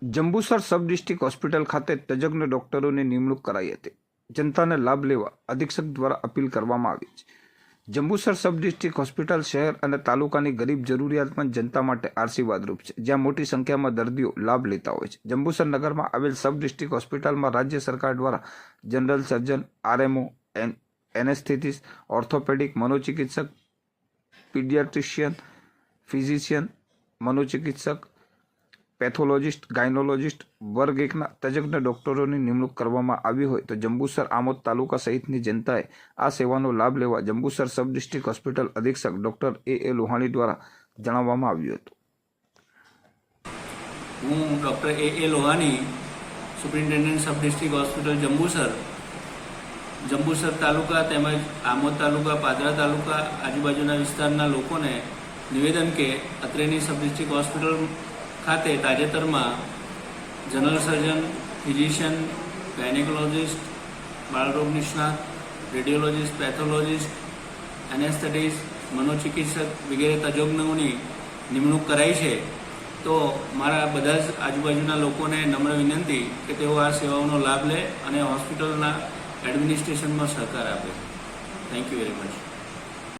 Jambusar sub district hospital ખાતે તજજ્ઞ ડોક્ટરોની નિમણૂક કરાઈ હતી. જનતાને લાભ લેવા અધિક્ષક દ્વારા અપીલ કરવામાં આવી છે. જંબુસર સબ ડિસ્ટ્રિક્ટ હોસ્પિટલ શહેર અને તાલુકાની ગરીબ જરૂરિયાતમંદ જનતા માટે આશીર્વાદરૂપ છે, જ્યાં મોટી સંખ્યામાં દર્દીઓ લાભ લેતા હોય છે. જંબુસર નગરમાં આવેલ સબ ડિસ્ટ્રિક્ટ હોસ્પિટલમાં રાજ્ય સરકાર દ્વારા general surgeon, RMO, anaesthetist, orthopaedic, મનોચિકિત્સક, પીડિયાટ્રિશિયન, ફિઝિશિયન, મનોચિકિત્સક, પેથોલોજીસ્ટ, ગાયનોલોજીસ્ટ વર્ગ 1ના તજજ્ઞ ડોક્ટરોની નિમણૂક કરવામાં આવી હોય તો જંબુસર આમોદ તાલુકા સહિતની જનતાએ આ સેવાનો લાભ લેવા જંબુસર સબ ડિસ્ટ્રિક્ટ હોસ્પિટલ અધિક્ષક ડોક્ટર એ લોહાણી દ્વારા જણાવવામાં આવ્યું હતું. હું doctor A Lohani, superintendent sub district hospital Jambusar taluka તેમજ આમોદ તાલુકા, પાદરા તાલુકા આજુબાજુના વિસ્તારના લોકોને નિવેદન કે અત્રેની સબ ડિસ્ટ્રિક્ટ હોસ્પિટલ ખાતે તાજેતરમાં જનરલ સર્જન, ફિઝિશિયન, ગાયનેકોલોજીસ્ટ, બાળરોગ નિષ્ણાત, રેડિયોલોજીસ્ટ, પેથોલોજીસ્ટ, એનેસ્થેટિસ્ટ, મનોચિકિત્સક વગેરે તજજ્ઞોની નિમણૂક કરાઈ છે. તો મારા બધા જ આજુબાજુના લોકોને નમ્ર વિનંતી કે તેઓ આ સેવાઓનો લાભ લે અને હોસ્પિટલના એડમિનિસ્ટ્રેશનમાં સહકાર આપે. Thank you very much.